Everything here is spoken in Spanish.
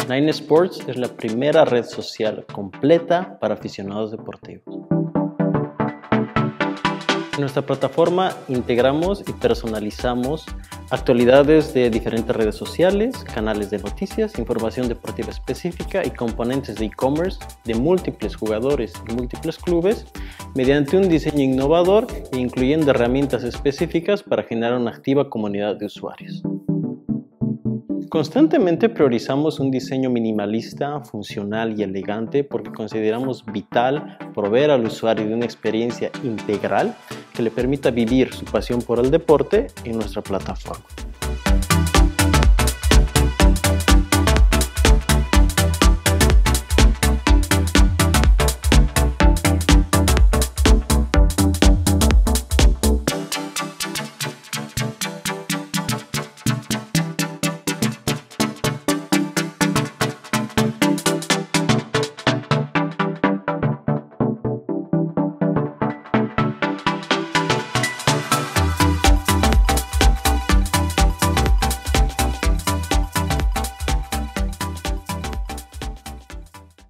Nine Sports es la primera red social completa para aficionados deportivos. En nuestra plataforma integramos y personalizamos actualidades de diferentes redes sociales, canales de noticias, información deportiva específica y componentes de e-commerce de múltiples jugadores y múltiples clubes mediante un diseño innovador e incluyendo herramientas específicas para generar una activa comunidad de usuarios. Constantemente priorizamos un diseño minimalista, funcional y elegante porque consideramos vital proveer al usuario de una experiencia integral que le permita vivir su pasión por el deporte en nuestra plataforma.